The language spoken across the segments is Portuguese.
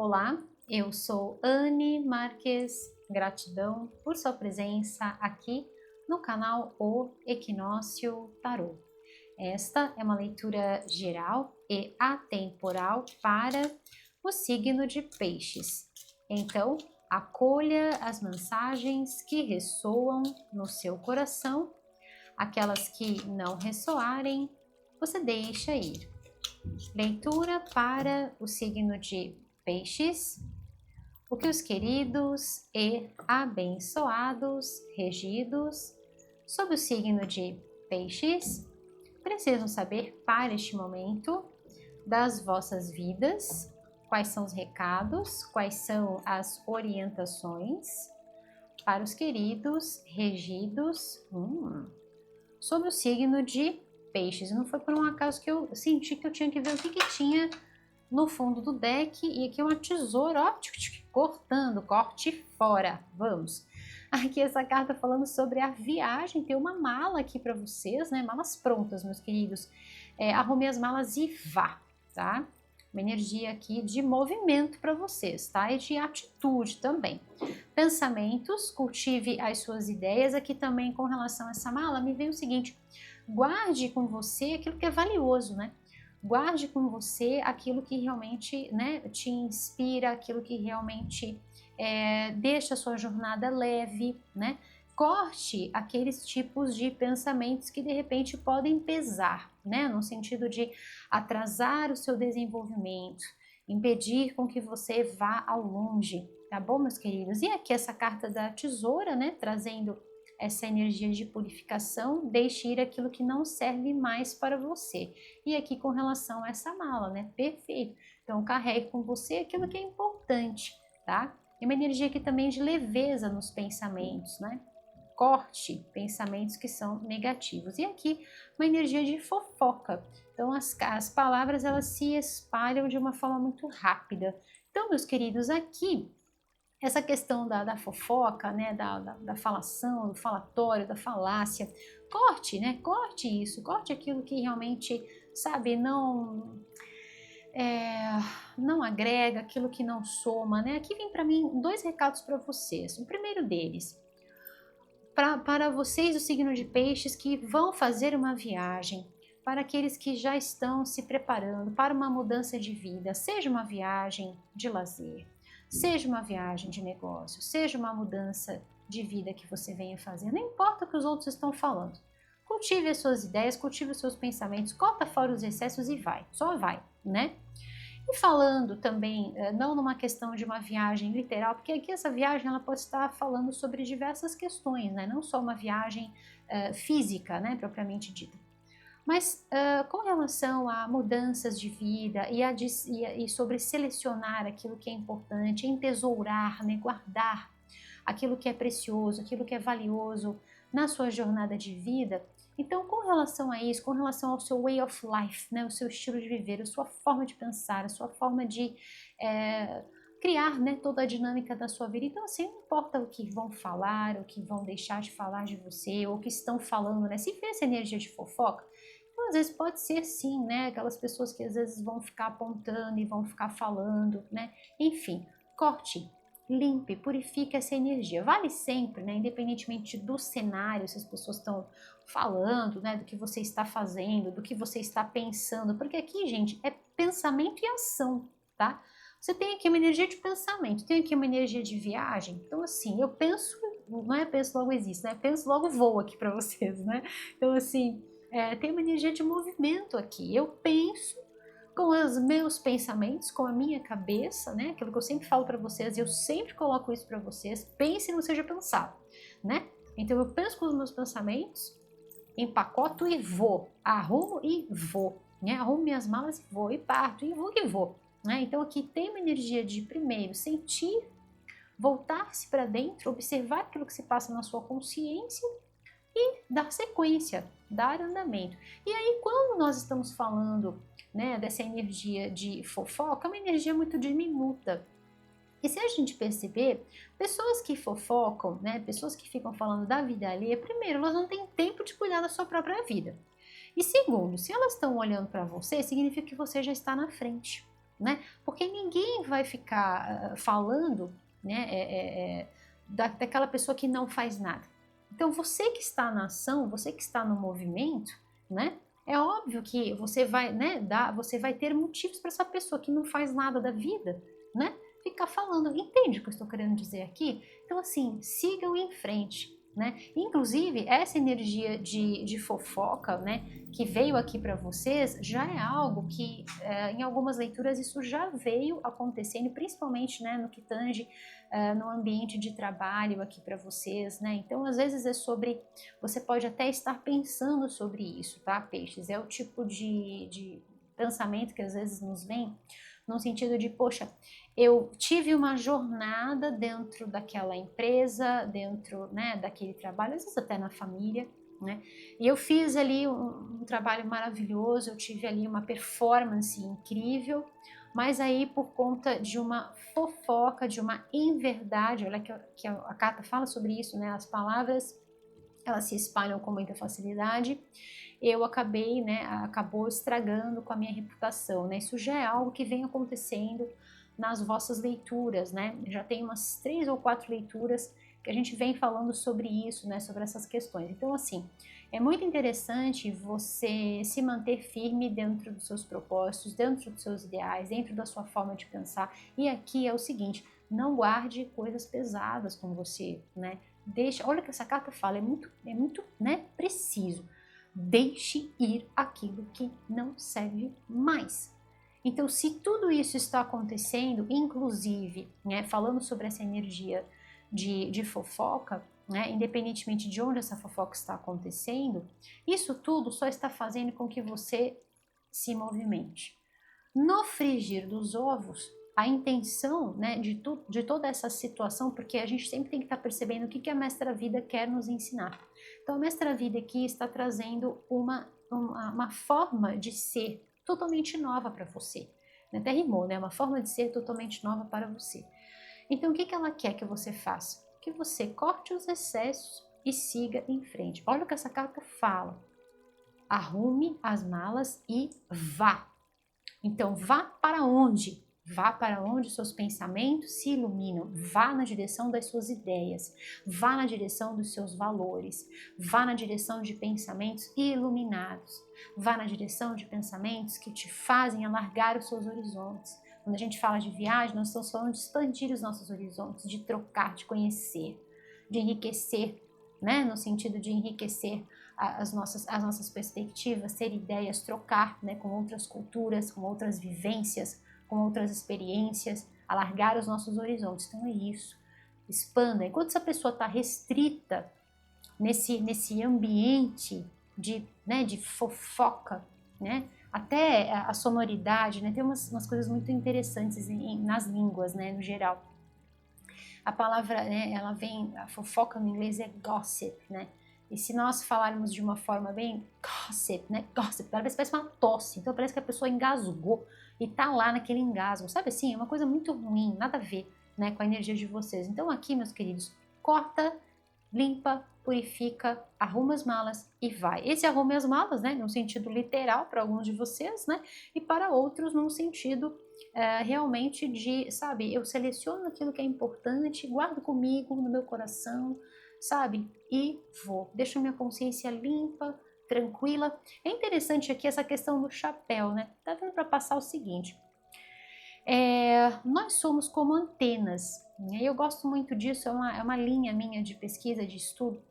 Olá, eu sou Anne Marques. Gratidão por sua presença aqui no canal O Equinócio Tarô. Esta é uma leitura geral e atemporal para o signo de Peixes. Então, acolha as mensagens que ressoam no seu coração, aquelas que não ressoarem, você deixa ir. Leitura para o signo de Peixes. O que os queridos e abençoados, regidos sob o signo de Peixes, precisam saber para este momento das vossas vidas, quais são os recados, quais são as orientações para os queridos regidos sob o signo de Peixes. Não foi por um acaso que eu senti que eu tinha que ver o que tinha no fundo do deck, e aqui uma tesoura, ó, cortando, corte fora, vamos. Aqui essa carta falando sobre a viagem, tem uma mala aqui para vocês, né, malas prontas, meus queridos. Arrume as malas e vá, tá? Uma energia aqui de movimento para vocês, tá? E de atitude também. Pensamentos, cultive as suas ideias. Aqui também com relação a essa mala, me vem o seguinte: guarde com você aquilo que é valioso, né? Guarde com você aquilo que realmente, né, te inspira, aquilo que realmente deixa a sua jornada leve, né? Corte aqueles tipos de pensamentos que de repente podem pesar, né? No sentido de atrasar o seu desenvolvimento, impedir com que você vá ao longe, tá bom, meus queridos? E aqui essa carta da tesoura, né, trazendo essa energia de purificação, deixe ir aquilo que não serve mais para você. E aqui com relação a essa mala, né? Perfeito. Então carregue com você aquilo que é importante, tá? E uma energia aqui também de leveza nos pensamentos, né? Corte pensamentos que são negativos. E aqui uma energia de fofoca. Então as palavras elas se espalham de uma forma muito rápida. Então, meus queridos, aqui essa questão da fofoca, né, da falação, do falatório, da falácia, corte, né, corte isso, corte aquilo que realmente, sabe, não agrega, aquilo que não soma, né. Aqui vem para mim dois recados para vocês. O primeiro deles, para vocês do signo de Peixes que vão fazer uma viagem, para aqueles que já estão se preparando para uma mudança de vida, seja uma viagem de lazer, seja uma viagem de negócio, seja uma mudança de vida que você venha fazer, não importa o que os outros estão falando. Cultive as suas ideias, cultive os seus pensamentos, corta fora os excessos e vai, só vai, né? E falando também, não numa questão de uma viagem literal, porque aqui essa viagem ela pode estar falando sobre diversas questões, né? Não só uma viagem física, né, propriamente dita. Mas com relação a mudanças de vida e sobre selecionar aquilo que é importante, entesourar, né, guardar aquilo que é precioso, aquilo que é valioso na sua jornada de vida, então com relação a isso, com relação ao seu way of life, né, o seu estilo de viver, a sua forma de pensar, a sua forma de criar, né, toda a dinâmica da sua vida. Então assim, não importa o que vão falar, o que vão deixar de falar de você, ou o que estão falando, né, se vê essa energia de fofoca, então, às vezes pode ser sim, né, aquelas pessoas que às vezes vão ficar apontando e vão ficar falando, né, enfim, corte, limpe, purifique essa energia, vale sempre, né, independentemente do cenário, se as pessoas estão falando, né, do que você está fazendo, do que você está pensando, porque aqui, gente, é pensamento e ação, tá? Você tem aqui uma energia de pensamento, tem aqui uma energia de viagem, então assim, eu penso, não é penso logo existe, né, penso logo vou aqui para vocês, né, então assim, tem uma energia de movimento aqui. Eu penso com os meus pensamentos, com a minha cabeça, né? Aquilo que eu sempre falo para vocês, eu sempre coloco isso para vocês. Pense e não seja pensado, né? Então eu penso com os meus pensamentos, empacoto e vou, arrumo e vou, né? Arrumo minhas malas e vou, e parto, e vou que vou, né? Então aqui tem uma energia de primeiro sentir, voltar-se para dentro, observar aquilo que se passa na sua consciência e dar sequência, dar andamento. E aí quando nós estamos falando, né, dessa energia de fofoca, é uma energia muito diminuta. E se a gente perceber, pessoas que fofocam, né, pessoas que ficam falando da vida alheia, primeiro, elas não têm tempo de cuidar da sua própria vida. E segundo, se elas estão olhando para você, significa que você já está na frente. né? Porque ninguém vai ficar falando, né, daquela pessoa que não faz nada. Então, você que está na ação, você que está no movimento, né? É óbvio que você vai, né, você vai ter motivos para essa pessoa que não faz nada da vida, né? Ficar falando. Entende o que eu estou querendo dizer aqui? Então, assim, sigam em frente, né? Inclusive, essa energia de fofoca, né, que veio aqui para vocês, já é algo que, em algumas leituras, isso já veio acontecendo, principalmente, né, no que tange no ambiente de trabalho aqui para vocês, né? Então, às vezes é sobre, você pode até estar pensando sobre isso, tá, peixes? É o tipo de pensamento que às vezes nos vem no sentido de, poxa, eu tive uma jornada dentro daquela empresa, dentro, né, daquele trabalho, às vezes até na família, né? E eu fiz ali um trabalho maravilhoso, eu tive ali uma performance incrível, mas aí por conta de uma fofoca, de uma inverdade, olha que a carta fala sobre isso, né? As palavras, elas se espalham com muita facilidade. Eu acabei, né, acabou estragando com a minha reputação, né? Isso já é algo que vem acontecendo nas vossas leituras, né? Já tem umas 3 ou 4 leituras que a gente vem falando sobre isso, né, sobre essas questões. Então, assim, é muito interessante você se manter firme dentro dos seus propósitos, dentro dos seus ideais, dentro da sua forma de pensar. E aqui é o seguinte, não guarde coisas pesadas com você, né? Deixa, olha o que essa carta fala, é muito, né, preciso. Deixe ir aquilo que não serve mais. Então, se tudo isso está acontecendo, inclusive, né, falando sobre essa energia de fofoca, né, independentemente de onde essa fofoca está acontecendo, isso tudo só está fazendo com que você se movimente. No frigir dos ovos, a intenção, né, de toda essa situação, porque a gente sempre tem que estar percebendo o que a Mestra Vida quer nos ensinar. Então, a Mestra Vida aqui está trazendo uma forma de ser totalmente nova para você. Até rimou, né? Uma forma de ser totalmente nova para você. Então, o que ela quer que você faça? Que você corte os excessos e siga em frente. Olha o que essa carta fala. Arrume as malas e vá. Então, vá para onde? Vá para onde seus pensamentos se iluminam. Vá na direção das suas ideias. Vá na direção dos seus valores. Vá na direção de pensamentos iluminados. Vá na direção de pensamentos que te fazem alargar os seus horizontes. Quando a gente fala de viagem, nós estamos falando de expandir os nossos horizontes, de trocar, de conhecer, de enriquecer, né? No sentido de enriquecer as nossas perspectivas, ter ideias, trocar, né, com outras culturas, com outras vivências, com outras experiências, alargar os nossos horizontes. Então é isso, expanda. Enquanto essa pessoa está restrita nesse ambiente de fofoca, né, até a sonoridade, né, tem umas coisas muito interessantes nas línguas, né, no geral. A palavra, né, ela vem, a fofoca no inglês é gossip, né? E se nós falarmos de uma forma bem gossip, né? Gossip, parece uma tosse. Então parece que a pessoa engasgou e tá lá naquele engasgo. Sabe assim? É uma coisa muito ruim, nada a ver, né, com a energia de vocês. Então aqui, meus queridos, corta, limpa, purifica, arruma as malas e vai. Esse arrume as malas, né, no sentido literal para alguns de vocês, né, e para outros num sentido realmente de, sabe, eu seleciono aquilo que é importante, guardo comigo no meu coração, sabe, e vou. Deixo minha consciência limpa, tranquila. É interessante aqui essa questão do chapéu, né? Tá dando para passar o seguinte. Nós somos como antenas, né? Eu gosto muito disso, é uma linha minha de pesquisa, de estudo.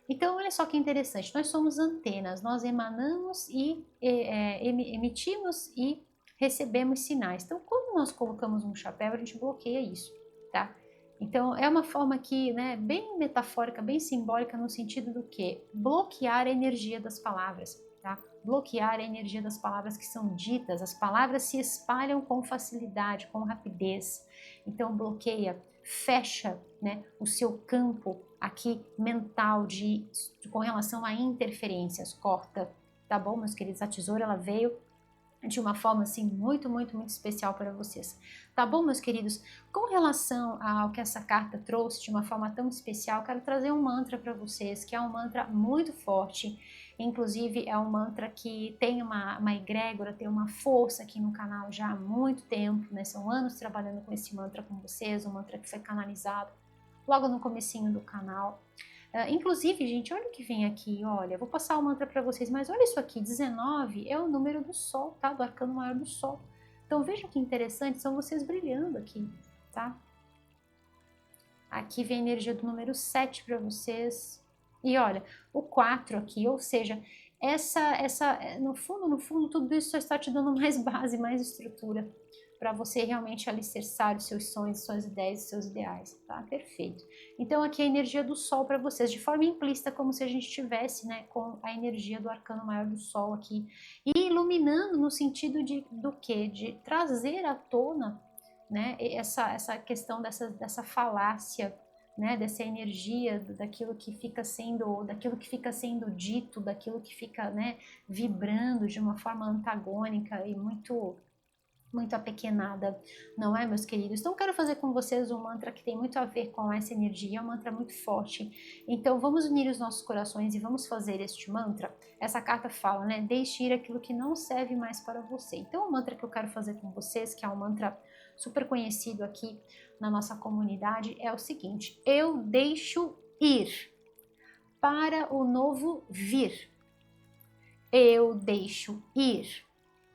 Então, olha só que interessante, nós somos antenas, nós emanamos e emitimos e recebemos sinais. Então, quando nós colocamos um chapéu, a gente bloqueia isso, tá? Então, é uma forma aqui, né, bem metafórica, bem simbólica, no sentido do que? Bloquear a energia das palavras, tá? Bloquear a energia das palavras que são ditas. As palavras se espalham com facilidade, com rapidez. Então, bloqueia, fecha, né, o seu campo aqui mental com relação a interferências. Corta, tá bom, meus queridos? A tesoura, ela veio de uma forma assim muito, muito, muito especial para vocês. Tá bom, meus queridos? Com relação ao que essa carta trouxe de uma forma tão especial, quero trazer um mantra para vocês, que é um mantra muito forte. Inclusive é um mantra que tem uma egrégora, tem uma força aqui no canal já há muito tempo, né? São anos trabalhando com esse mantra com vocês, um mantra que foi canalizado logo no comecinho do canal. Inclusive, gente, olha o que vem aqui, olha, vou passar o mantra para vocês, mas olha isso aqui, 19 é o número do Sol, tá? Do arcano maior do Sol. Então vejam que interessante, são vocês brilhando aqui, tá? Aqui vem a energia do número 7 para vocês. E olha, o 4 aqui, ou seja, no fundo, tudo isso só está te dando mais base, mais estrutura para você realmente alicerçar os seus sonhos, suas ideias, seus ideais, tá? Perfeito. Então aqui é a energia do Sol para vocês, de forma implícita, como se a gente tivesse, né, com a energia do arcano maior do Sol aqui, e iluminando no sentido do quê? De trazer à tona, né, essa questão dessa falácia, né, dessa energia daquilo que fica sendo dito, daquilo que fica, né, vibrando de uma forma antagônica e muito apequenada, não é, meus queridos? Então quero fazer com vocês um mantra que tem muito a ver com essa energia, um mantra muito forte. Então vamos unir os nossos corações e vamos fazer este mantra. Essa carta fala, né, deixe ir aquilo que não serve mais para você. Então o mantra que eu quero fazer com vocês, que é um mantra super conhecido aqui na nossa comunidade, é o seguinte: eu deixo ir para o novo vir. Eu deixo ir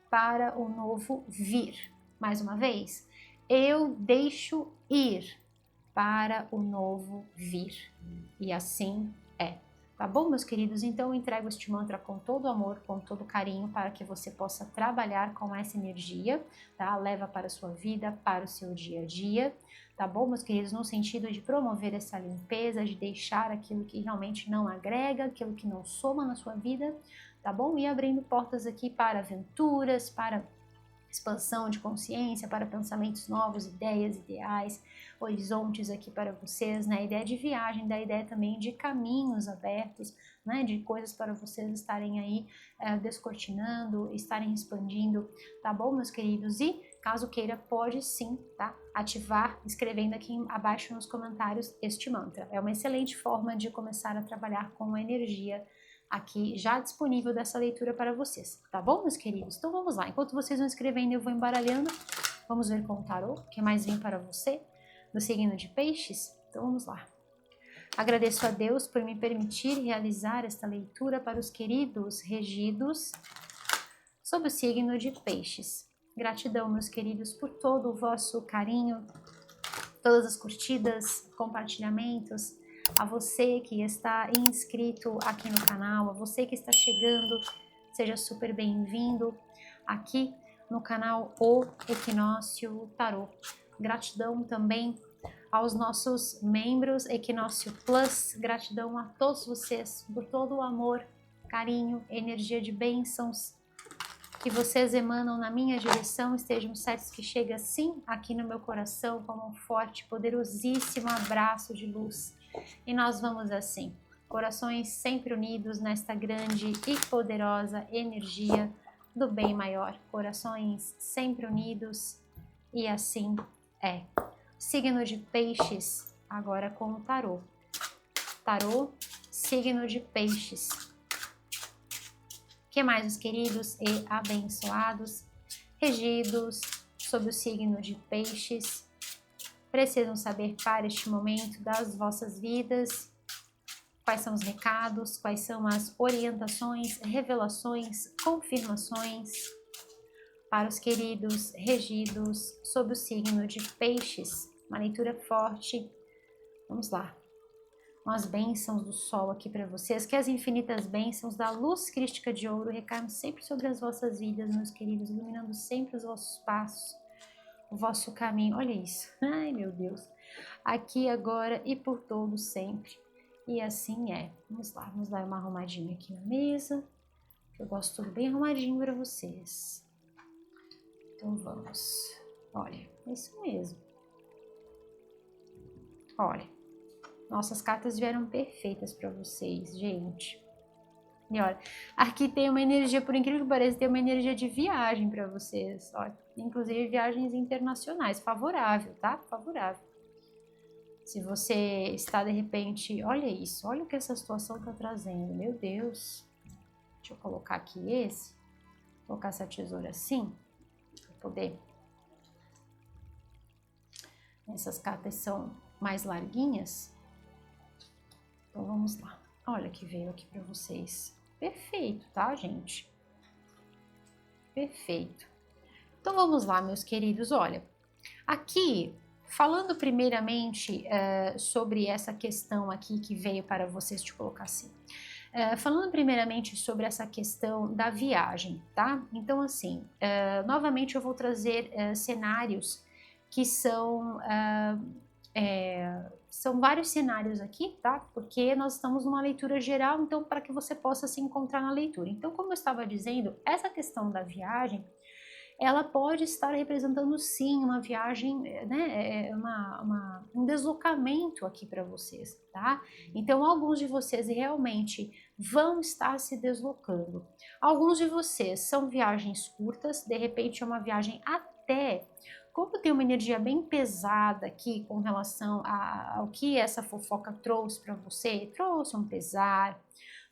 para o novo vir. Mais uma vez, eu deixo ir para o novo vir. E assim é. Tá bom, meus queridos? Então eu entrego este mantra com todo amor, com todo carinho, para que você possa trabalhar com essa energia, tá? Leva para a sua vida, para o seu dia a dia, tá bom, meus queridos? No sentido de promover essa limpeza, de deixar aquilo que realmente não agrega, aquilo que não soma na sua vida, tá bom? E abrindo portas aqui para aventuras, para expansão de consciência, para pensamentos novos, ideias, ideais, horizontes aqui para vocês, né? A ideia de viagem, da ideia também de caminhos abertos, né? De coisas para vocês estarem aí descortinando, estarem expandindo, tá bom, meus queridos? E caso queira, pode sim, tá? Ativar, escrevendo aqui abaixo nos comentários este mantra. É uma excelente forma de começar a trabalhar com a energia aqui já disponível dessa leitura para vocês, tá bom, meus queridos? Então vamos lá, enquanto vocês vão escrevendo eu vou embaralhando, vamos ver com o tarô, o que mais vem para você, do signo de Peixes? Então vamos lá. Agradeço a Deus por me permitir realizar esta leitura para os queridos regidos sob o signo de Peixes. Gratidão, meus queridos, por todo o vosso carinho, todas as curtidas, compartilhamentos, a você que está inscrito aqui no canal, a você que está chegando, seja super bem-vindo aqui no canal O Equinócio Tarô. Gratidão também aos nossos membros Equinócio Plus, gratidão a todos vocês por todo o amor, carinho, energia de bênçãos que vocês emanam na minha direção, estejam certos que chega sim aqui no meu coração como um forte, poderosíssimo abraço de luz. E nós vamos assim, corações sempre unidos nesta grande e poderosa energia do bem maior. Corações sempre unidos e assim é. Signo de Peixes, agora com o tarô. Tarô, signo de Peixes. Que mais, os queridos e abençoados, regidos sob o signo de Peixes, precisam saber para este momento das vossas vidas, quais são os recados, quais são as orientações, revelações, confirmações para os queridos regidos sob o signo de Peixes. Uma leitura forte. Vamos lá. As bênçãos do sol aqui para vocês, que as infinitas bênçãos da luz crística de ouro recaiam sempre sobre as vossas vidas, meus queridos, iluminando sempre os vossos passos, o vosso caminho. Olha isso, ai meu Deus, aqui, agora e por todo sempre. E assim é. Vamos dar uma arrumadinha aqui na mesa, que eu gosto tudo bem arrumadinho para vocês. Então vamos. Olha, é isso mesmo. Olha. Nossas cartas vieram perfeitas para vocês, gente. E olha, aqui tem uma energia, por incrível que pareça, tem uma energia de viagem para vocês, olha, inclusive viagens internacionais, favorável, tá? Favorável. Se você está de repente, olha isso, olha o que essa situação está trazendo, meu Deus. Deixa eu colocar aqui colocar essa tesoura assim, para poder. Essas cartas são mais larguinhas, então vamos lá. Olha que veio aqui para vocês. Perfeito, tá, gente? Perfeito. Então vamos lá, meus queridos. Olha, aqui falando primeiramente sobre essa questão aqui que veio para vocês, de colocar assim. Falando primeiramente sobre essa questão da viagem, tá? Então, assim, novamente eu vou trazer cenários que são vários cenários aqui, tá? Porque nós estamos numa leitura geral, então para que você possa se encontrar na leitura. Então, como eu estava dizendo, essa questão da viagem, ela pode estar representando sim uma viagem, né, um deslocamento aqui para vocês, tá? Então, alguns de vocês realmente vão estar se deslocando. Alguns de vocês são viagens curtas, de repente é uma viagem até. Como tem uma energia bem pesada aqui com relação ao que essa fofoca trouxe para você, trouxe um pesar,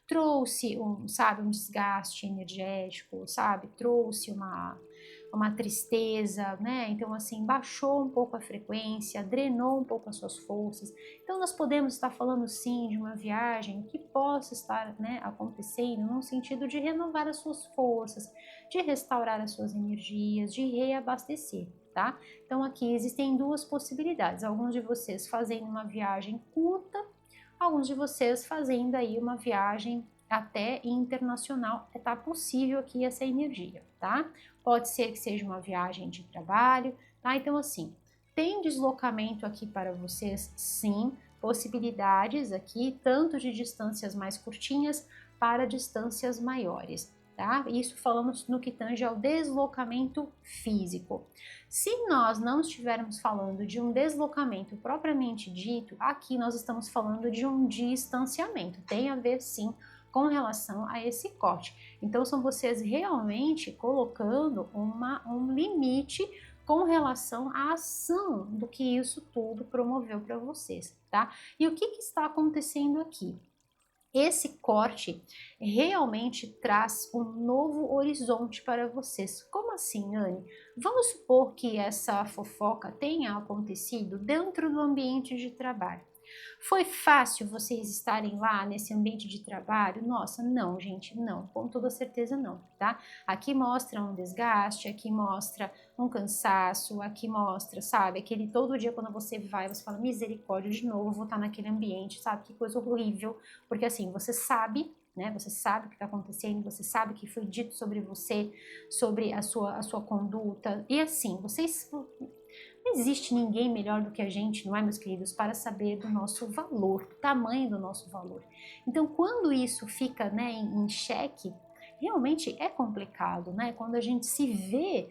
trouxe um desgaste energético, sabe? Trouxe uma tristeza, né? Então, assim, baixou um pouco a frequência, drenou um pouco as suas forças. Então, nós podemos estar falando, sim, de uma viagem que possa estar, né, acontecendo no sentido de renovar as suas forças, de restaurar as suas energias, de reabastecer, tá? Então, aqui existem duas possibilidades. Alguns de vocês fazendo uma viagem curta, alguns de vocês fazendo aí uma viagem até internacional, tá possível aqui essa energia, tá? Pode ser que seja uma viagem de trabalho, tá? Então, assim, tem deslocamento aqui para vocês, sim, possibilidades aqui, tanto de distâncias mais curtinhas para distâncias maiores, tá? Isso falamos no que tange ao deslocamento físico. Se nós não estivermos falando de um deslocamento propriamente dito, aqui nós estamos falando de um distanciamento. Tem a ver, sim, com relação a esse corte. Então, são vocês realmente colocando um limite com relação à ação do que isso tudo promoveu para vocês, tá? E o que está acontecendo aqui? Esse corte realmente traz um novo horizonte para vocês. Como assim, Anne? Vamos supor que essa fofoca tenha acontecido dentro do ambiente de trabalho. Foi fácil vocês estarem lá nesse ambiente de trabalho? Nossa, não, gente, não, com toda certeza não, tá? Aqui mostra um desgaste, aqui mostra um cansaço, aqui mostra, sabe, aquele todo dia quando você vai, você fala, misericórdia, de novo, vou estar naquele ambiente, sabe, que coisa horrível, porque assim, você sabe, né, você sabe o que está acontecendo, você sabe o que foi dito sobre você, sobre a sua conduta, e assim, vocês... Não existe ninguém melhor do que a gente, não é, meus queridos, para saber do nosso valor, do tamanho do nosso valor. Então, quando isso fica, né, em xeque, realmente é complicado, né? Quando a gente se vê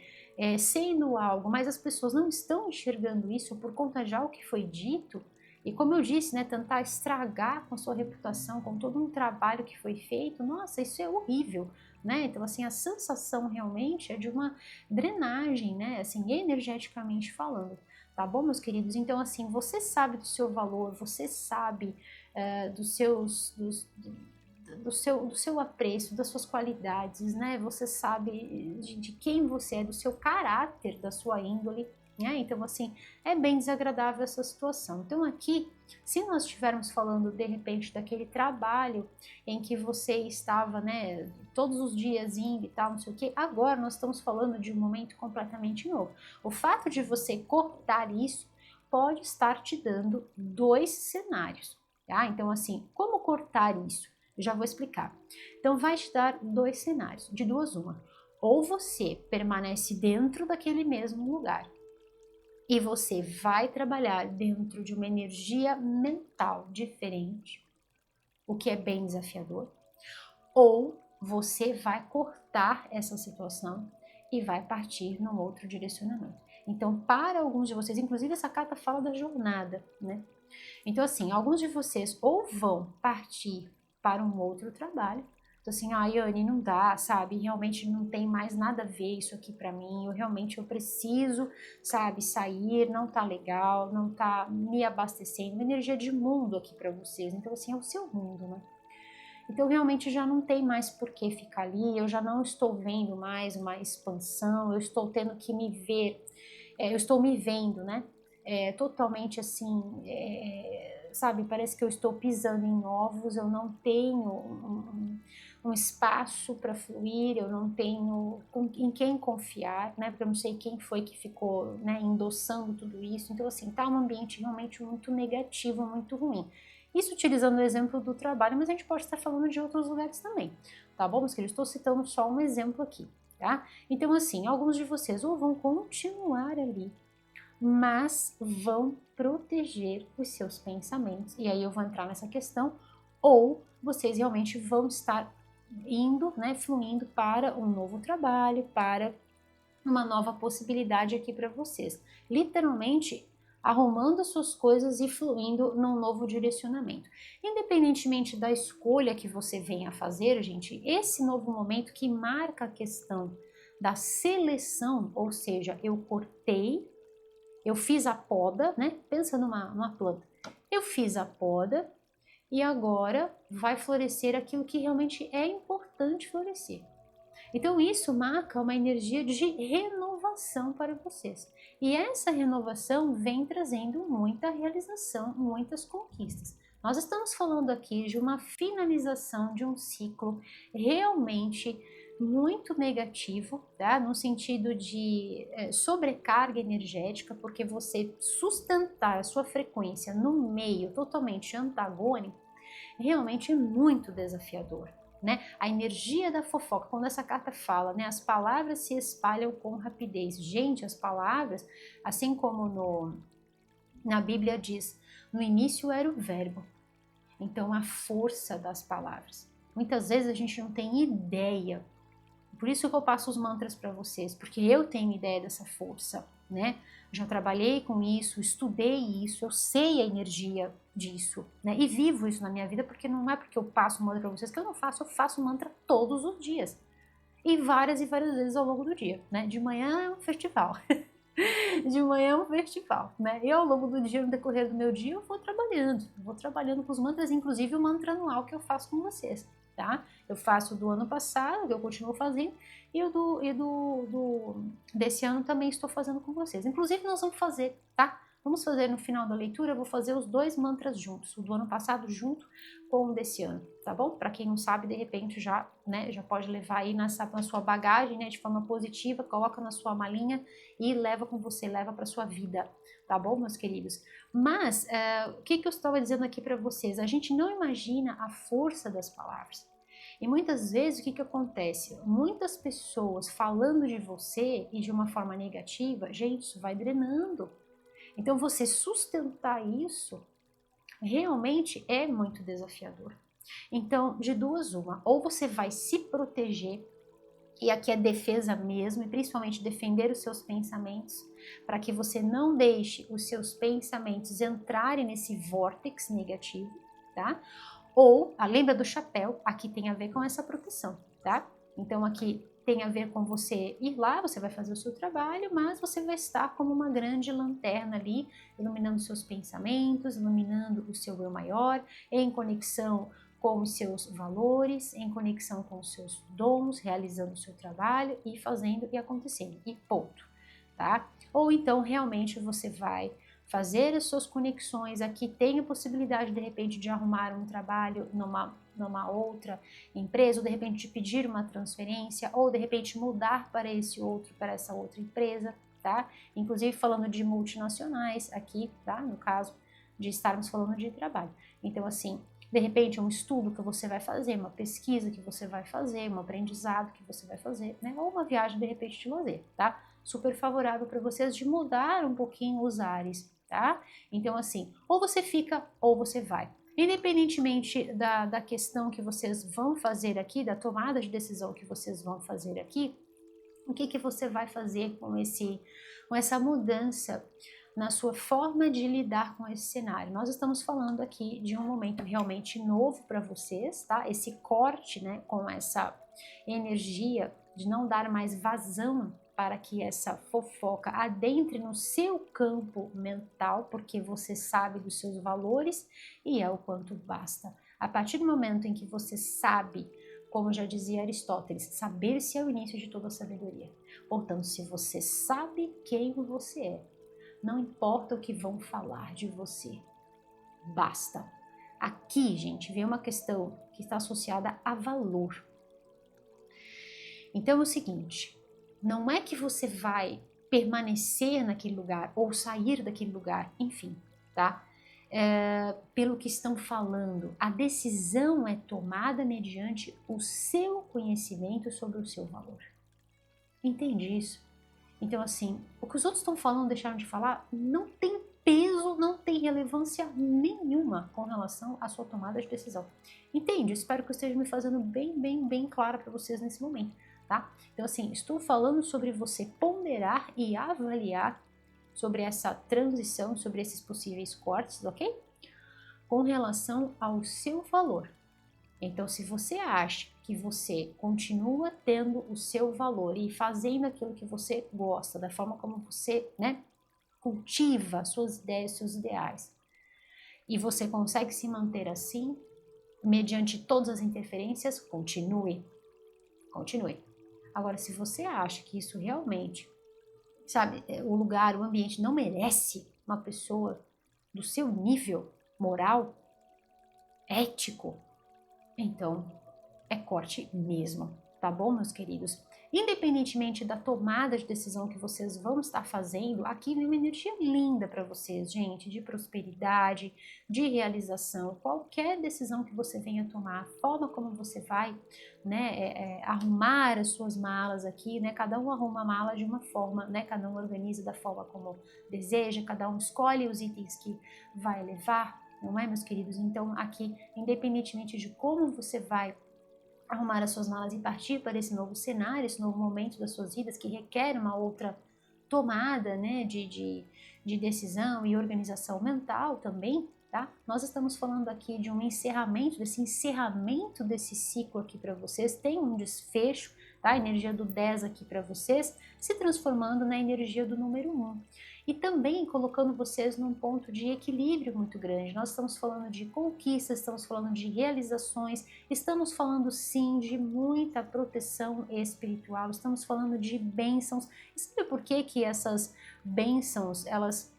sendo algo, mas as pessoas não estão enxergando isso por conta já o que foi dito, e como eu disse, né, tentar estragar com a sua reputação, com todo um trabalho que foi feito, nossa, isso é horrível, né? Então, assim, a sensação realmente é de uma drenagem, né? Assim, energeticamente falando, tá bom, meus queridos? Então, assim, você sabe do seu valor, você sabe do seu apreço, das suas qualidades, né? Você sabe de quem você é, do seu caráter, da sua índole, né? Então, assim, é bem desagradável essa situação. Então, aqui, se nós estivermos falando, de repente, daquele trabalho em que você estava, né, todos os dias indo e tal, não sei o que, agora nós estamos falando de um momento completamente novo. O fato de você cortar isso pode estar te dando dois cenários, tá? Então, assim, como cortar isso? Eu já vou explicar. Então, vai te dar dois cenários, de duas uma. Ou você permanece dentro daquele mesmo lugar e você vai trabalhar dentro de uma energia mental diferente, o que é bem desafiador, ou você vai cortar essa situação e vai partir num outro direcionamento. Então, para alguns de vocês, inclusive essa carta fala da jornada, né? Então, assim, alguns de vocês ou vão partir para um outro trabalho, Então assim, ai, Anne, não dá, sabe? Realmente não tem mais nada a ver isso aqui pra mim. Eu preciso, sabe, sair, não tá legal, não tá me abastecendo. Uma energia de mundo aqui pra vocês. Então assim, é o seu mundo, né? Então realmente já não tem mais por que ficar ali, eu já não estou vendo mais uma expansão, eu estou tendo que me ver, eu estou me vendo, né? Totalmente assim, sabe, parece que eu estou pisando em ovos, eu não tenho um espaço para fluir, eu não tenho em quem confiar, né? Porque eu não sei quem foi que ficou, né, endossando tudo isso. Então assim, tá um ambiente realmente muito negativo, muito ruim. Isso utilizando o exemplo do trabalho, mas a gente pode estar falando de outros lugares também, tá bom? Mas que eu estou citando só um exemplo aqui, tá? Então assim, alguns de vocês ou vão continuar ali, mas vão proteger os seus pensamentos, e aí eu vou entrar nessa questão, ou vocês realmente vão estar indo, né, fluindo para um novo trabalho, para uma nova possibilidade aqui para vocês. Literalmente arrumando suas coisas e fluindo num novo direcionamento. Independentemente da escolha que você venha a fazer, gente, esse novo momento que marca a questão da seleção, ou seja, eu cortei, eu fiz a poda, né? Pensa numa planta. Eu fiz a poda e agora vai florescer aquilo que realmente é importante florescer. Então isso marca uma energia de renovação para vocês. E essa renovação vem trazendo muita realização, muitas conquistas. Nós estamos falando aqui de uma finalização de um ciclo realmente muito negativo, tá? No sentido de sobrecarga energética, porque você sustentar a sua frequência no meio totalmente antagônico realmente é muito desafiador. Né? A energia da fofoca, quando essa carta fala, né, as palavras se espalham com rapidez. Gente, as palavras, assim como na Bíblia diz, no início era o verbo. Então, a força das palavras. Muitas vezes a gente não tem ideia. Por isso que eu passo os mantras para vocês, porque eu tenho ideia dessa força, né? Já trabalhei com isso, estudei isso, eu sei a energia disso, né? E vivo isso na minha vida, porque não é porque eu passo um mantra para vocês que eu faço mantra todos os dias. E várias vezes ao longo do dia, né? De manhã é um festival. De manhã é um festival, né? E ao longo do dia, no decorrer do meu dia, eu vou trabalhando com os mantras, inclusive o mantra anual que eu faço com vocês, tá? Eu faço do ano passado, que eu continuo fazendo, e desse ano também estou fazendo com vocês. Inclusive, nós vamos fazer, tá? Vamos fazer no final da leitura, eu vou fazer os dois mantras juntos, o do ano passado junto com o desse ano, tá bom? Para quem não sabe, de repente já, né, já pode levar aí na sua bagagem, né, de forma positiva, coloca na sua malinha e leva com você, leva para sua vida, tá bom, meus queridos? Mas, o que eu estava dizendo aqui para vocês? A gente não imagina a força das palavras. E muitas vezes o que acontece? Muitas pessoas falando de você e de uma forma negativa, gente, isso vai drenando. Então você sustentar isso realmente é muito desafiador. Então, de duas uma, ou você vai se proteger, e aqui é defesa mesmo, e principalmente defender os seus pensamentos, para que você não deixe os seus pensamentos entrarem nesse vórtex negativo, tá? Ou, lembra do chapéu, aqui tem a ver com essa proteção, tá? Então aqui tem a ver com você ir lá, você vai fazer o seu trabalho, mas você vai estar como uma grande lanterna ali, iluminando os seus pensamentos, iluminando o seu eu maior, em conexão com os seus valores, em conexão com os seus dons, realizando o seu trabalho e fazendo e acontecendo, e ponto, tá? Ou então realmente você vai fazer as suas conexões, aqui tem a possibilidade de repente de arrumar um trabalho numa outra empresa, ou de repente de pedir uma transferência, ou de repente mudar para essa outra empresa, tá? Inclusive falando de multinacionais aqui, tá? No caso de estarmos falando de trabalho. Então assim, de repente é um estudo que você vai fazer, uma pesquisa que você vai fazer, um aprendizado que você vai fazer, né? Ou uma viagem de repente de lazer, tá? Super favorável para vocês de mudar um pouquinho os ares, tá? Então assim, ou você fica ou você vai. Independentemente da questão que vocês vão fazer aqui, da tomada de decisão que vocês vão fazer aqui, o que você vai fazer com essa mudança na sua forma de lidar com esse cenário. Nós estamos falando aqui de um momento realmente novo para vocês, tá? Esse corte, né, com essa energia de não dar mais vazão para que essa fofoca adentre no seu campo mental, porque você sabe dos seus valores e é o quanto basta. A partir do momento em que você sabe, como já dizia Aristóteles, saber-se é o início de toda a sabedoria. Portanto, se você sabe quem você é, não importa o que vão falar de você, basta. Aqui, gente, vem uma questão que está associada a valor. Então é o seguinte, não é que você vai permanecer naquele lugar ou sair daquele lugar, enfim, tá? Pelo que estão falando, a decisão é tomada mediante o seu conhecimento sobre o seu valor. Entende isso? Então, assim, o que os outros estão falando, deixaram de falar, não tem peso, não tem relevância nenhuma com relação à sua tomada de decisão. Entende? Espero que eu esteja me fazendo bem clara para vocês nesse momento, tá? Então, assim, estou falando sobre você ponderar e avaliar sobre essa transição, sobre esses possíveis cortes, ok? Com relação ao seu valor. Então, se você acha que você continua tendo o seu valor e fazendo aquilo que você gosta, da forma como você, né, cultiva suas ideias, seus ideais, e você consegue se manter assim, mediante todas as interferências, continue. Agora, se você acha que isso realmente, sabe, o lugar, o ambiente não merece uma pessoa do seu nível moral, ético, então é corte mesmo, tá bom, meus queridos? Independentemente da tomada de decisão que vocês vão estar fazendo, aqui vem uma energia linda para vocês, gente, de prosperidade, de realização. Qualquer decisão que você venha tomar, a forma como você vai, né, arrumar as suas malas aqui, né, cada um arruma a mala de uma forma, né, cada um organiza da forma como deseja, cada um escolhe os itens que vai levar, não é, meus queridos? Então, aqui, independentemente de como você vai arrumar as suas malas e partir para esse novo cenário, esse novo momento das suas vidas que requer uma outra tomada, né, de decisão e organização mental também, tá? Nós estamos falando aqui de um encerramento desse ciclo aqui para vocês, tem um desfecho, tá? A energia do 10 aqui para vocês, se transformando na energia do número 1. E também colocando vocês num ponto de equilíbrio muito grande. Nós estamos falando de conquistas, estamos falando de realizações, estamos falando sim de muita proteção espiritual, estamos falando de bênçãos. E sabe por que que essas bênçãos, elas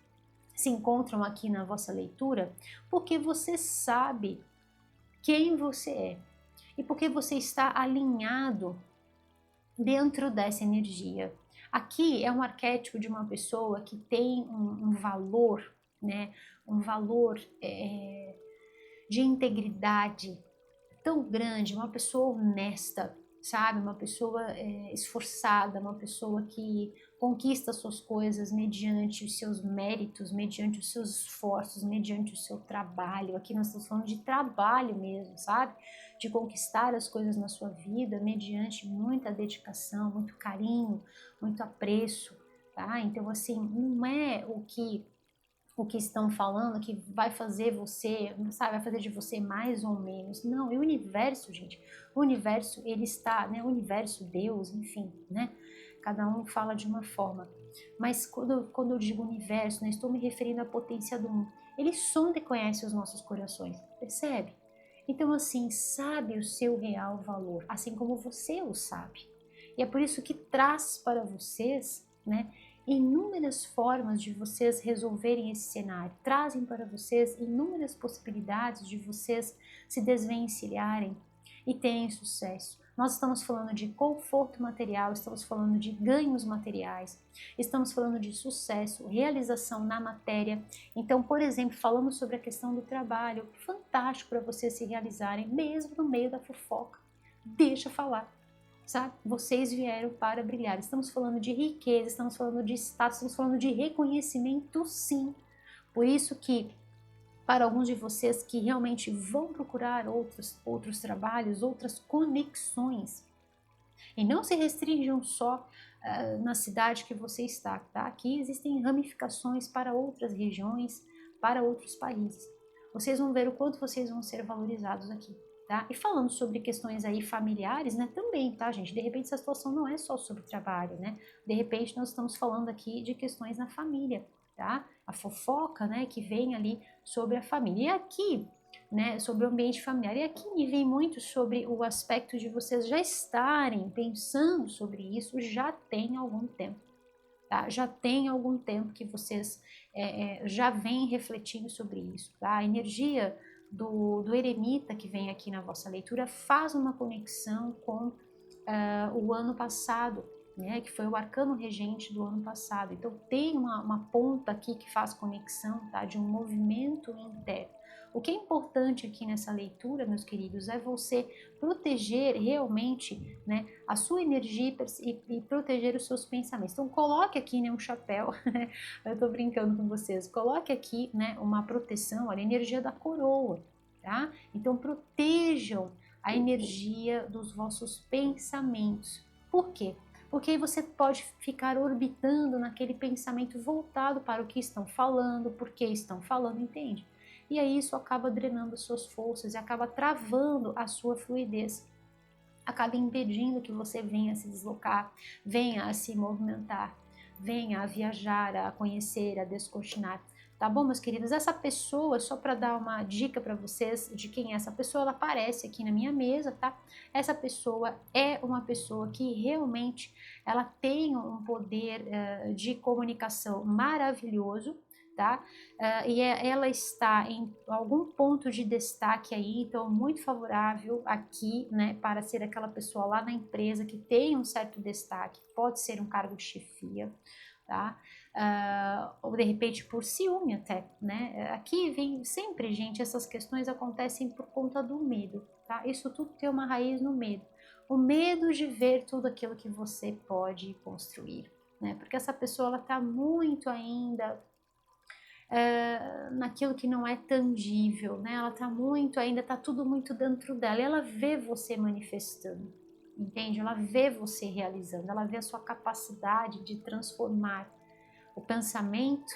se encontram aqui na vossa leitura? Porque você sabe quem você é e porque você está alinhado dentro dessa energia. Aqui é um arquétipo de uma pessoa que tem um valor, né? Um valor de integridade tão grande, uma pessoa honesta, sabe? Uma pessoa esforçada, uma pessoa que conquista suas coisas mediante os seus méritos, mediante os seus esforços, mediante o seu trabalho. Aqui nós estamos falando de trabalho mesmo, sabe? De conquistar as coisas na sua vida mediante muita dedicação, muito carinho, muito apreço, tá? Então, assim, não é o que estão falando que vai fazer você, sabe, vai fazer de você mais ou menos. Não, e o universo, gente, o universo, ele está, né, o universo, Deus, enfim, né, cada um fala de uma forma. Mas quando eu digo universo, né, estou me referindo à potência do um. Ele sonda e conhece os nossos corações, percebe? Então, assim, sabe o seu real valor, assim como você o sabe. E é por isso que traz para vocês, né, inúmeras formas de vocês resolverem esse cenário, trazem para vocês inúmeras possibilidades de vocês se desvencilharem e terem sucesso. Nós estamos falando de conforto material, estamos falando de ganhos materiais, estamos falando de sucesso, realização na matéria. Então, por exemplo, falamos sobre a questão do trabalho, fantástico para vocês se realizarem, mesmo no meio da fofoca. Deixa falar. Sabe? Vocês vieram para brilhar. Estamos falando de riqueza, estamos falando de status, estamos falando de reconhecimento, sim. Por isso que, para alguns de vocês que realmente vão procurar outros trabalhos, outras conexões, E não se restringam só na cidade que você está, tá? Aqui existem ramificações para outras regiões, para outros países. Vocês vão ver o quanto vocês vão ser valorizados aqui, tá? E falando sobre questões aí familiares, né, também, tá, gente? De repente essa situação não é só sobre trabalho, né? De repente nós estamos falando aqui de questões na família, tá? A fofoca, né, que vem ali sobre a família. E aqui, né, sobre o ambiente familiar. E aqui me vem muito sobre o aspecto de vocês já estarem pensando sobre isso já tem algum tempo, tá? Já tem algum tempo que vocês já vêm refletindo sobre isso, tá? A energia do eremita que vem aqui na vossa leitura faz uma conexão com o ano passado, né, que foi o arcano regente do ano passado. Então tem uma ponta aqui que faz conexão, tá, de um movimento interno. O que é importante aqui nessa leitura, meus queridos, é você proteger realmente, né, a sua energia e proteger os seus pensamentos. Então coloque aqui, né, um chapéu, eu estou brincando com vocês, coloque aqui, né, uma proteção, olha, a energia da coroa, tá? Então protejam a energia dos vossos pensamentos. Por quê? Porque aí você pode ficar orbitando naquele pensamento voltado para o que estão falando, por que estão falando, entende? E aí isso acaba drenando suas forças e acaba travando a sua fluidez, acaba impedindo que você venha a se deslocar, venha a se movimentar, venha a viajar, a conhecer, a descortinar. Tá bom, meus queridos? Essa pessoa, só para dar uma dica para vocês de quem é essa pessoa, ela aparece aqui na minha mesa, tá? Essa pessoa é uma pessoa que realmente ela tem um poder de comunicação maravilhoso, tá? Ela está em algum ponto de destaque aí, então muito favorável aqui, né, para ser aquela pessoa lá na empresa que tem um certo destaque, pode ser um cargo de chefia, tá? Ou de repente por ciúme até, né? Aqui vem sempre, gente, essas questões acontecem por conta do medo, tá? Isso tudo tem uma raiz no medo. O medo de ver tudo aquilo que você pode construir, né? Porque essa pessoa, ela tá muito ainda naquilo que não é tangível, né? Ela tá muito ainda, tá tudo muito dentro dela. E ela vê você manifestando, entende? Ela vê você realizando, ela vê a sua capacidade de transformar o pensamento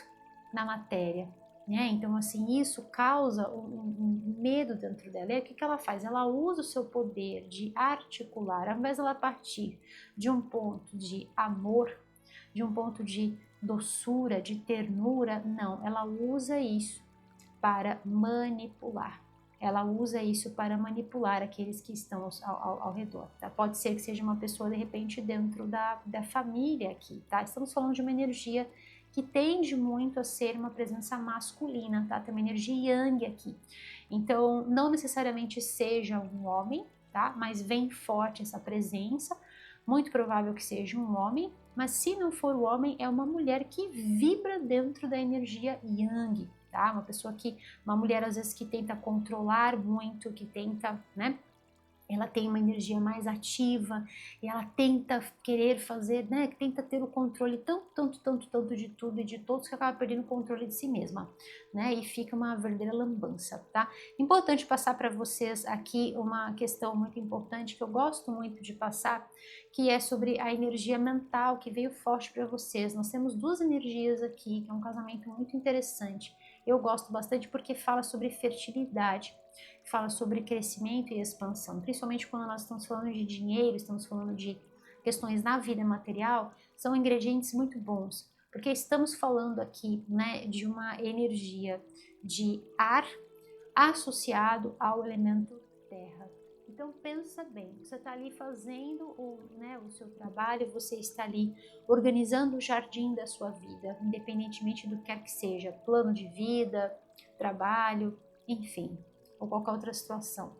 na matéria, né? Então, assim, isso causa um medo dentro dela. E aí, o que que ela faz? Ela usa o seu poder de articular, ao invés de ela partir de um ponto de amor, de um ponto de doçura, de ternura, não, ela usa isso para manipular. Ela usa isso para manipular aqueles que estão ao redor, tá? Pode ser que seja uma pessoa, de repente, dentro da família aqui, tá? Estamos falando de uma energia que tende muito a ser uma presença masculina, tá? Tem uma energia yang aqui. Então, não necessariamente seja um homem, tá? Mas vem forte essa presença. Muito provável que seja um homem, mas se não for o homem, é uma mulher que vibra dentro da energia yang, tá? Uma mulher às vezes que tenta controlar muito, que tenta, né? Ela tem uma energia mais ativa e ela tenta querer fazer, né? Tenta ter o controle tanto de tudo e de todos que acaba perdendo o controle de si mesma, né? E fica uma verdadeira lambança, tá? Importante passar para vocês aqui uma questão muito importante que eu gosto muito de passar, que é sobre a energia mental que veio forte para vocês. Nós temos duas energias aqui, que é um casamento muito interessante. Eu gosto bastante porque fala sobre fertilidade, fala sobre crescimento e expansão, principalmente quando nós estamos falando de dinheiro, estamos falando de questões na vida material, são ingredientes muito bons, porque estamos falando aqui, né, de uma energia de ar associado ao elemento terra. Então pensa bem, você está ali fazendo o seu trabalho, você está ali organizando o jardim da sua vida, independentemente do que quer que seja, plano de vida, trabalho, enfim, ou qualquer outra situação.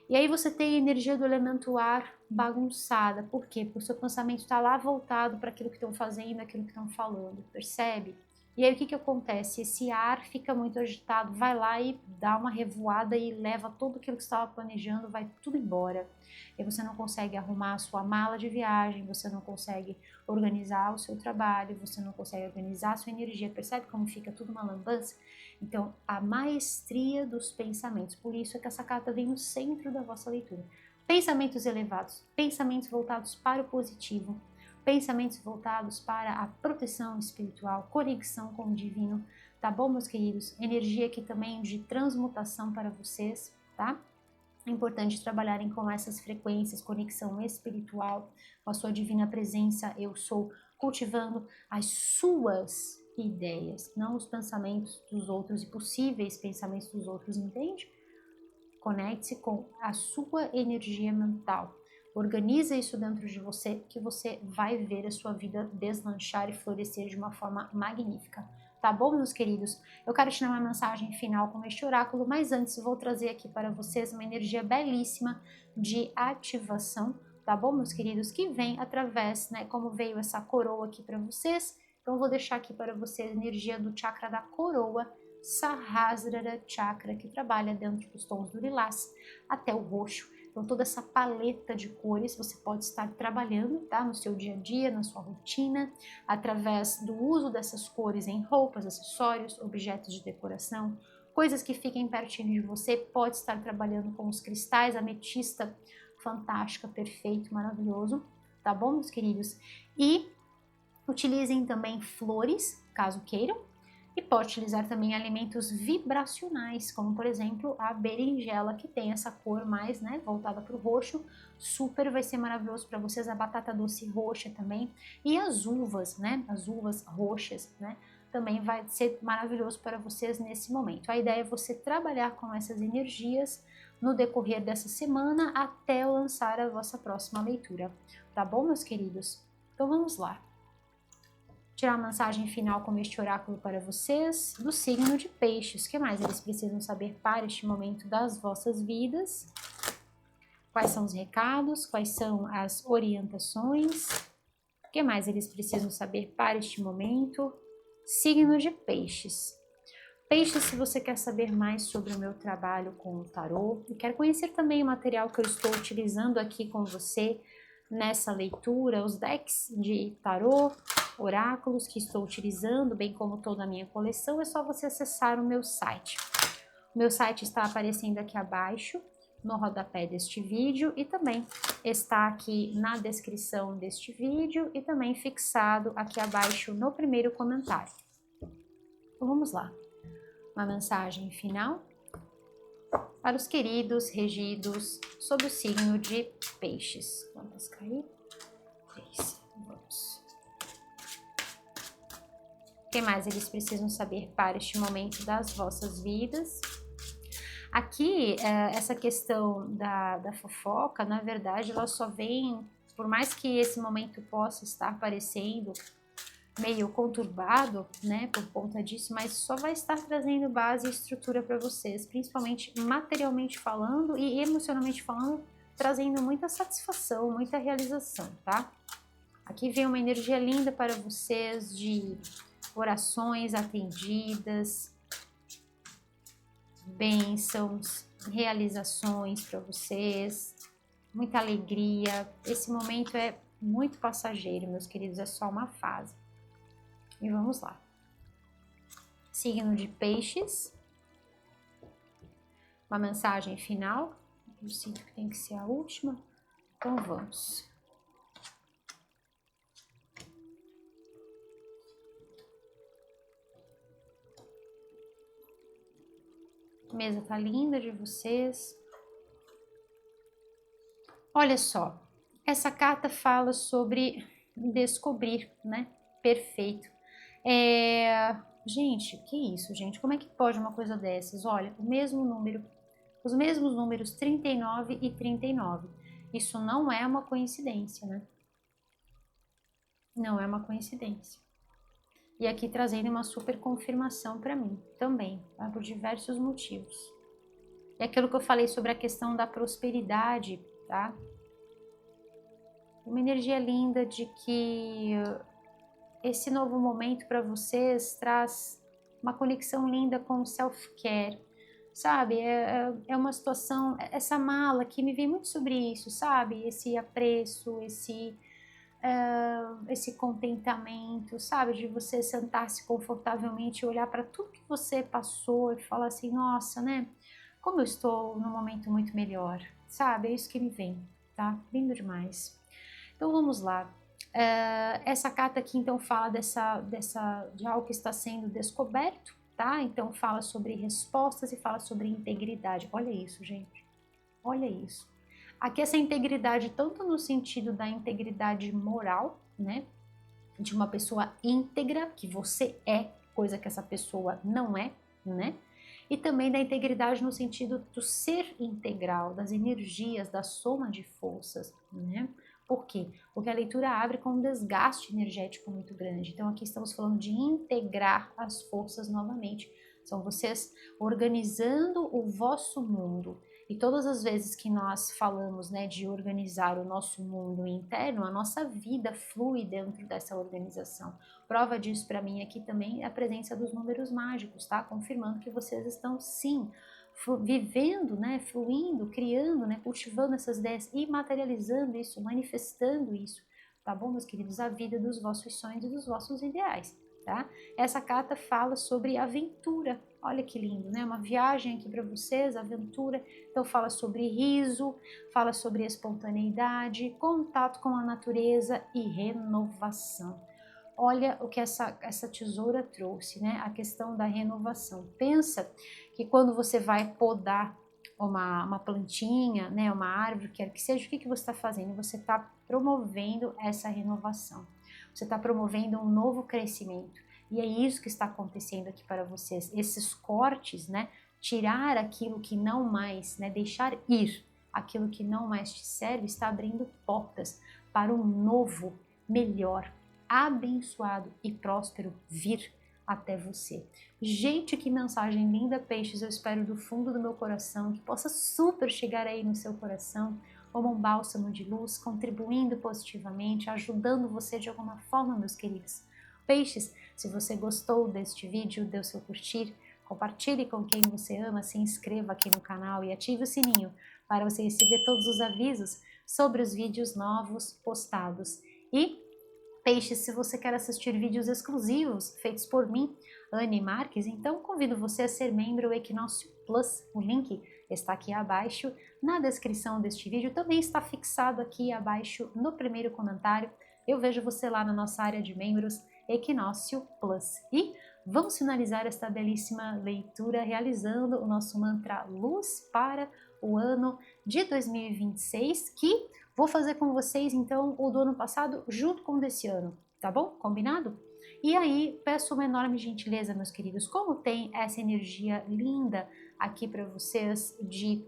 E aí você tem a energia do elemento ar bagunçada. Por quê? Porque o seu pensamento está lá voltado para aquilo que estão fazendo, aquilo que estão falando, percebe? E aí o que que acontece? Esse ar fica muito agitado, vai lá e dá uma revoada e leva tudo aquilo que você estava planejando, vai tudo embora. E você não consegue arrumar a sua mala de viagem, você não consegue organizar o seu trabalho, você não consegue organizar a sua energia. Percebe como fica tudo uma lambança? Então, a maestria dos pensamentos. Por isso é que essa carta vem no centro da vossa leitura. Pensamentos elevados, pensamentos voltados para o positivo, pensamentos voltados para a proteção espiritual, conexão com o divino, tá bom, meus queridos? Energia aqui também de transmutação para vocês, tá? É importante trabalharem com essas frequências, conexão espiritual, com a sua divina presença, eu sou, cultivando as suas ideias, não os pensamentos dos outros e possíveis pensamentos dos outros, entende? Conecte-se com a sua energia mental. Organiza isso dentro de você, que você vai ver a sua vida deslanchar e florescer de uma forma magnífica. Tá bom, meus queridos? Eu quero te dar uma mensagem final com este oráculo, mas antes vou trazer aqui para vocês uma energia belíssima de ativação, tá bom, meus queridos? Que vem através, né, como veio essa coroa aqui para vocês. Então, vou deixar aqui para vocês a energia do chakra da coroa, Sahasrara Chakra, que trabalha dentro dos tons do lilás até o roxo. Então, toda essa paleta de cores você pode estar trabalhando, tá? No seu dia a dia, na sua rotina, através do uso dessas cores em roupas, acessórios, objetos de decoração, coisas que fiquem pertinho de você. Pode estar trabalhando com os cristais, ametista, fantástica, perfeito, maravilhoso, tá bom, meus queridos? E utilizem também flores, caso queiram. E pode utilizar também alimentos vibracionais, como por exemplo a berinjela, que tem essa cor mais, né, voltada para o roxo. Super vai ser maravilhoso para vocês. A batata doce roxa também. E as uvas, né, as uvas roxas, né, também vai ser maravilhoso para vocês nesse momento. A ideia é você trabalhar com essas energias no decorrer dessa semana até lançar a vossa próxima leitura. Tá bom, meus queridos? Então vamos lá. Tirar uma mensagem final com este oráculo para vocês, do signo de peixes. O que mais eles precisam saber para este momento das vossas vidas? Quais são os recados? Quais são as orientações? O que mais eles precisam saber para este momento? Signo de peixes. Peixes, se você quer saber mais sobre o meu trabalho com o tarô e quer conhecer também o material que eu estou utilizando aqui com você nessa leitura, os decks de tarô, oráculos que estou utilizando, bem como toda a minha coleção, é só você acessar o meu site. O meu site está aparecendo aqui abaixo, no rodapé deste vídeo, e também está aqui na descrição deste vídeo e também fixado aqui abaixo no primeiro comentário. Então vamos lá. Uma mensagem final para os queridos regidos sob o signo de peixes. Vamos cair? 3. Vamos. O que mais eles precisam saber para este momento das vossas vidas? Aqui, essa questão da fofoca, na verdade, ela só vem, por mais que esse momento possa estar parecendo meio conturbado, né, por conta disso, mas só vai estar trazendo base e estrutura para vocês, principalmente materialmente falando e emocionalmente falando, trazendo muita satisfação, muita realização, tá? Aqui vem uma energia linda para vocês de orações atendidas, bênçãos, realizações para vocês, muita alegria. Esse momento é muito passageiro, meus queridos, é só uma fase. E vamos lá. Signo de peixes. Uma mensagem final. Eu sinto que tem que ser a última. Então vamos. A mesa tá linda de vocês. Olha só. Essa carta fala sobre descobrir, né? Perfeito. Gente, que isso, gente? Como é que pode uma coisa dessas? Olha, o mesmo número, os mesmos números 39 e 39. Isso não é uma coincidência, né? Não é uma coincidência. E aqui trazendo uma super confirmação para mim também, tá? Por diversos motivos. E aquilo que eu falei sobre a questão da prosperidade, tá? Uma energia linda de que esse novo momento para vocês traz uma conexão linda com o self-care, sabe? É uma situação, essa mala que me vem muito sobre isso, sabe? Esse apreço, esse contentamento, sabe? De você sentar-se confortavelmente e olhar para tudo que você passou e falar assim, nossa, né? como eu estou num momento muito melhor, sabe? É isso que me vem, tá? Lindo demais. Então vamos lá. Essa carta aqui então fala de algo que está sendo descoberto, tá? Então fala sobre respostas e fala sobre integridade. Olha isso, gente. Olha isso. Aqui essa integridade tanto no sentido da integridade moral, né? De uma pessoa íntegra, que você é, coisa que essa pessoa não é, né? E também da integridade no sentido do ser integral, das energias, da soma de forças, né? Por quê? Porque a leitura abre com um desgaste energético muito grande. Então aqui estamos falando de integrar as forças novamente. São vocês organizando o vosso mundo. E todas as vezes que nós falamos, né, de organizar o nosso mundo interno, a nossa vida flui dentro dessa organização. Prova disso para mim aqui também é a presença dos números mágicos, tá? Confirmando que vocês estão sim vivendo, né, fluindo, criando, né, cultivando essas ideias e materializando isso, manifestando isso, tá bom, meus queridos? A vida dos vossos sonhos e dos vossos ideais, tá? Essa carta fala sobre aventura. Olha que lindo, né? Uma viagem aqui para vocês, aventura. Então fala sobre riso, fala sobre espontaneidade, contato com a natureza e renovação. Olha o que essa tesoura trouxe, né? A questão da renovação. Pensa que quando você vai podar uma plantinha, né? Uma árvore, quer que seja, o que você está fazendo? Você está promovendo essa renovação. Você está promovendo um novo crescimento. E é isso que está acontecendo aqui para vocês. Esses cortes, né? Tirar aquilo que não mais, né? Deixar ir aquilo que não mais te serve, está abrindo portas para um novo, melhor, abençoado e próspero vir até você. Gente, que mensagem linda, peixes. Eu espero do fundo do meu coração que possa super chegar aí no seu coração como um bálsamo de luz, contribuindo positivamente, ajudando você de alguma forma, meus queridos. Peixes, se você gostou deste vídeo, dê o seu curtir, compartilhe com quem você ama, se inscreva aqui no canal e ative o sininho para você receber todos os avisos sobre os vídeos novos postados. E Peixes, se você quer assistir vídeos exclusivos feitos por mim, Anne Marques, então convido você a ser membro Equinócio Plus. O link está aqui abaixo na descrição deste vídeo, também está fixado aqui abaixo no primeiro comentário. Eu vejo você lá na nossa área de membros Equinócio Plus. E vamos finalizar esta belíssima leitura realizando o nosso mantra Luz para o ano de 2026, que vou fazer com vocês, então, o do ano passado junto com o desse ano, tá bom? Combinado? E aí, peço uma enorme gentileza, meus queridos, como tem essa energia linda aqui para vocês de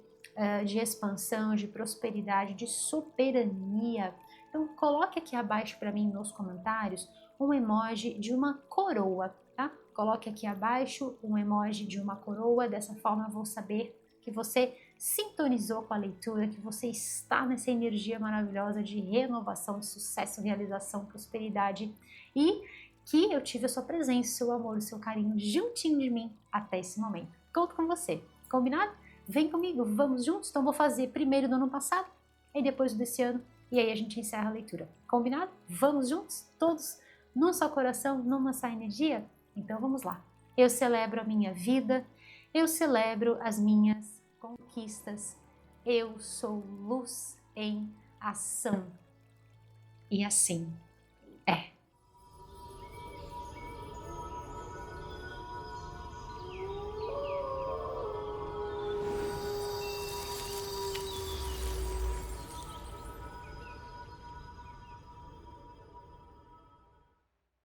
expansão, de prosperidade, de soberania. Então, coloque aqui abaixo para mim nos comentários um emoji de uma coroa, tá? Coloque aqui abaixo um emoji de uma coroa, dessa forma eu vou saber que você sintonizou com a leitura, que você está nessa energia maravilhosa de renovação, de sucesso, realização, prosperidade e que eu tive a sua presença, o seu amor, o seu carinho juntinho de mim até esse momento. Conto com você, combinado? Vem comigo, vamos juntos? Então vou fazer primeiro do ano passado e depois do desse ano e aí a gente encerra a leitura. Combinado? Vamos juntos? Todos num só coração, numa só energia? Então vamos lá. Eu celebro a minha vida, eu celebro as minhas conquistas. Eu sou luz em ação. E assim é.